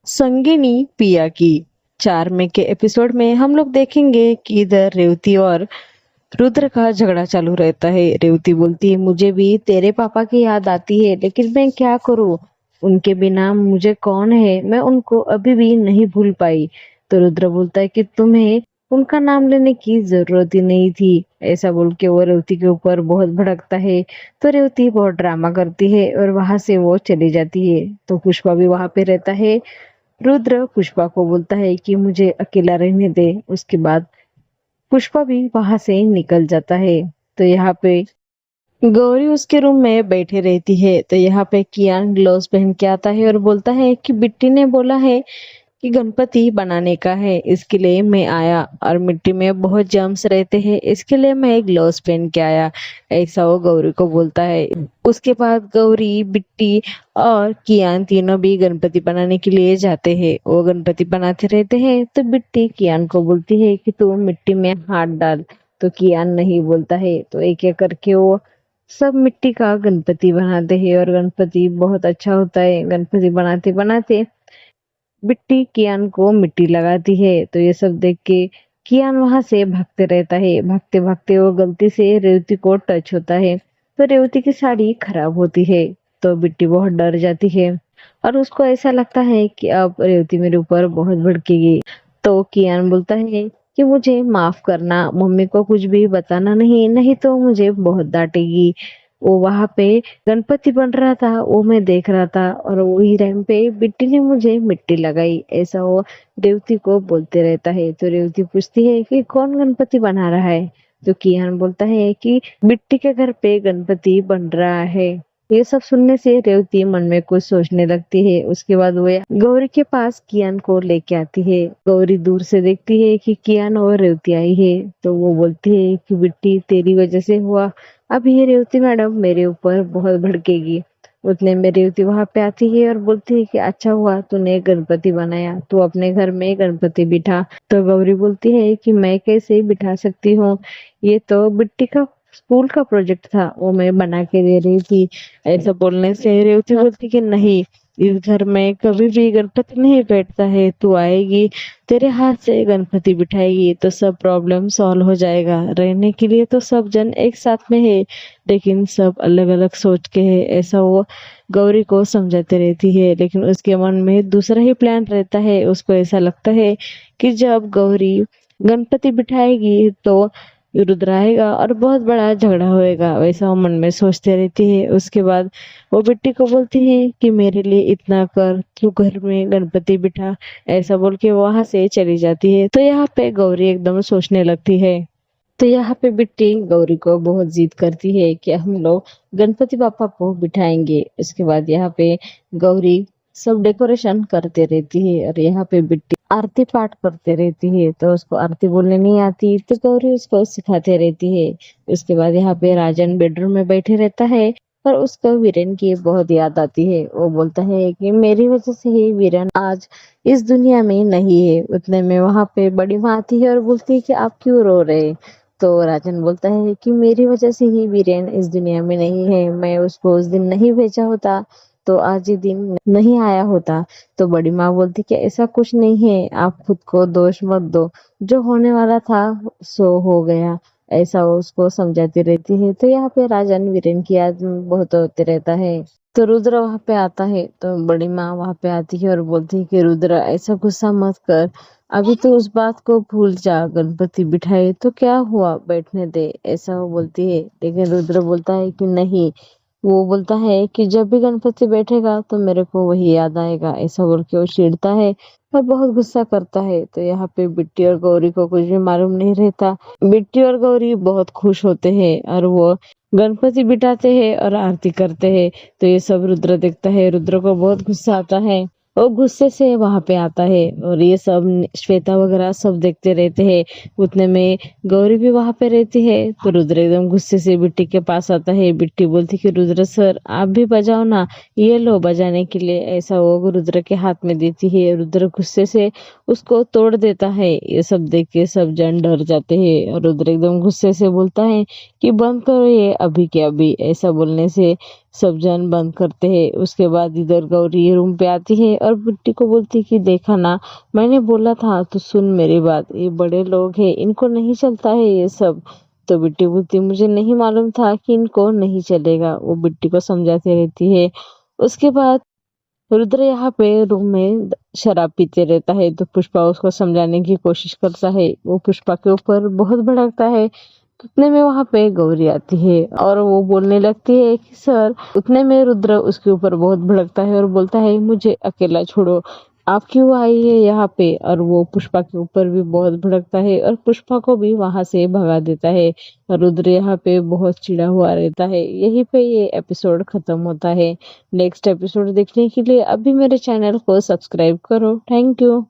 संगिनी पिया की 4 मई के एपिसोड में हम लोग देखेंगे कि इधर रेवती और रुद्र का झगड़ा चालू रहता है। रेवती बोलती है मुझे भी तेरे पापा की याद आती है, लेकिन मैं क्या करूं, उनके बिना मुझे कौन है, मैं उनको अभी भी नहीं भूल पाई। तो रुद्र बोलता है कि तुम्हें उनका नाम लेने की जरूरत ही नहीं थी। ऐसा बोल के वो रेवती के ऊपर बहुत भड़कता है। तो रेवती बहुत ड्रामा करती है और वहां से वो चली जाती है। तो पुष्पा भी वहां पे रहता है। रुद्र पुष्पा को बोलता है कि मुझे अकेला रहने दे। उसके बाद पुष्पा भी वहां से निकल जाता है। तो यहाँ पे गौरी उसके रूम में बैठे रहती है। तो यहाँ पे कियान ग्लव्स पहन के आता है और बोलता है कि बिट्टी ने बोला है कि गणपति बनाने का है, इसके लिए मैं आया, और मिट्टी में बहुत जर्म्स रहते हैं, इसके लिए मैं ग्लव्स पहन के आया। ऐसा वो गौरी को बोलता है। उसके बाद गौरी, बिट्टी और कियान तीनों भी गणपति बनाने के लिए जाते हैं। वो गणपति बनाते रहते हैं। तो बिट्टी कियान को बोलती है कि तू मिट्टी में हाथ डाल। तो कियान नहीं बोलता है। तो एक एक करके वो सब मिट्टी का गणपति बनाते हैं और गणपति बहुत अच्छा होता है। गणपति बनाते बनाते बिट्टी कियान को मिट्टी लगाती है। तो ये सब देख के कियान वहां से भागते रहता है। भागते भागते वो गलती से रेवती को टच होता है। तो रेवती की साड़ी खराब होती है। तो बिट्टी बहुत डर जाती है और उसको ऐसा लगता है कि अब रेवती मेरे ऊपर बहुत भड़केगी। तो कियान बोलता है कि मुझे माफ करना, मम्मी को कुछ भी बताना नहीं, नहीं तो मुझे बहुत डांटेगी। वो वहां पे गणपति बन रहा था, वो मैं देख रहा था, और वही टाइम पे बिट्टी ने मुझे मिट्टी लगाई। ऐसा वो रेवती को बोलते रहता है। तो रेवती पूछती है कि कौन गणपति बना रहा है। तो कियान बोलता है कि बिट्टी के घर पे गणपति बन रहा है। ये सब सुनने से रेवती मन में कुछ सोचने लगती है। उसके बाद वो गौरी के पास कियान को लेके आती है। गौरी दूर से देखती है कि कियान और रेवती आई है। तो वो बोलती है कि बिट्टी तेरी वजह से हुआ, अब ये रेवती मैडम मेरे ऊपर बहुत भड़केगी। उतने में रेवती वहां पे आती है और बोलती है कि अच्छा हुआ तूने गणपति बनाया, तू अपने घर में गणपति बिठा। तो गौरी बोलती है कि मैं कैसे बिठा सकती हूँ, ये तो बिट्टी का स्कूल का प्रोजेक्ट था, वो मैं बना के दे रही थी। ऐसा बोलने से रेवती बोलती कि नहीं, इस घर में कभी भी गणपति नहीं बैठता है, तू आएगी, तेरे हाथ से गणपति बिठाएगी तो सब प्रॉब्लम सॉल्व हो जाएगा। रहने के लिए तो सब जन एक साथ में है, लेकिन सब अलग अलग सोच के है। ऐसा वो गौरी को समझाते रहती है, लेकिन उसके मन में दूसरा ही प्लान रहता है। उसको ऐसा लगता है कि जब गौरी गणपति बिठाएगी तो रुद्र आएगा और बहुत बड़ा झगड़ा होएगा। वैसा वो मन में सोचते रहती है। उसके बाद वो बिट्टी को बोलती है कि मेरे लिए इतना कर, तू घर में गणपति बिठा। ऐसा बोल के वहां से चली जाती है। तो यहाँ पे गौरी एकदम सोचने लगती है। तो यहाँ पे बिट्टी गौरी को बहुत जिद करती है कि हम लोग गणपति बापा को बिठाएंगे। उसके बाद यहाँ पे गौरी सब डेकोरेशन करते रहती है और यहाँ पे बिट्टी आरती पाठ करते रहती है। तो उसको आरती बोलने नहीं आती, तो गौरी उसको सिखाते रहती है। उसके बाद यहाँ पे राजन बेडरूम में बैठे रहता है और उसको वीरेन की बहुत याद आती है। वो बोलता है कि मेरी वजह से ही वीरेन आज इस दुनिया में नहीं है। उतने में वहां पे बड़ी माँ आती है और बोलती है कि आप क्यों रो रहे। तो राजन बोलता है कि मेरी वजह से ही वीरेन इस दुनिया में नहीं है, मैं उसको उस दिन नहीं भेजा होता तो आज ये दिन नहीं आया होता। तो बड़ी माँ बोलती कि ऐसा कुछ नहीं है, आप खुद को दोष मत दो, जो होने वाला था सो हो गया। ऐसा वो उसको समझाती रहती है। तो यहाँ पे राजन वीरेन की याद में बहुत होते रहता है। तो रुद्र वहां पे आता है। तो बड़ी माँ वहां पे आती है और बोलती है कि रुद्र ऐसा गुस्सा मत कर, अभी तो उस बात को भूल जा, गणपति बिठाए तो क्या हुआ, बैठने दे। ऐसा वो बोलती है, लेकिन रुद्र बोलता है कि नहीं। वो बोलता है कि जब भी गणपति बैठेगा तो मेरे को वही याद आएगा। ऐसा बोल के वो चिढ़ता है और बहुत गुस्सा करता है। तो यहाँ पे बिट्टी और गौरी को कुछ भी मालूम नहीं रहता। बिट्टी और गौरी बहुत खुश होते हैं और वो गणपति बिठाते हैं और आरती करते हैं। तो ये सब रुद्र देखता है। रुद्र को बहुत गुस्सा आता है। वो गुस्से से वहां पे आता है और ये सब श्वेता वगैरह सब देखते रहते हैं। उतने में गौरी भी वहां पे रहती है। तो रुद्र एकदम गुस्से से बिट्टी के पास आता है। बिट्टी बोलती कि रुद्र सर आप भी बजाओ ना, ये लो बजाने के लिए। ऐसा वो रुद्र के हाथ में देती है। रुद्र गुस्से से उसको तोड़ देता है। ये सब देख के सब जन डर जाते हैं और रुद्र एकदम गुस्से से बोलता है कि बंद करो ये अभी के अभी। ऐसा बोलने से सब जन बंद करते हैं। उसके बाद इधर गौरी रूम पे आती है और बिट्टी को बोलती है कि देखा ना, मैंने बोला था तो सुन मेरी बात, ये बड़े लोग हैं, इनको नहीं चलता है ये सब। तो बिट्टी बोलती मुझे नहीं मालूम था कि इनको नहीं चलेगा। वो बिट्टी को समझाती रहती है। उसके बाद रुद्र यहाँ पे रूम में शराब पीते रहता है तो पुष्पा उसको समझाने की कोशिश करता है। वो पुष्पा के ऊपर बहुत भड़कता है। उतने में वहां पे गौरी आती है और वो बोलने लगती है कि सर। उतने में रुद्र उसके ऊपर बहुत भड़कता है और बोलता है मुझे अकेला छोड़ो, आप क्यों आई है यहाँ पे। और वो पुष्पा के ऊपर भी बहुत भड़कता है और पुष्पा को भी वहां से भगा देता है। रुद्र यहाँ पे बहुत चिढ़ा हुआ रहता है। यहीं पे ये एपिसोड खत्म होता है। नेक्स्ट एपिसोड देखने के लिए अभी मेरे चैनल को सब्सक्राइब करो। Thank you.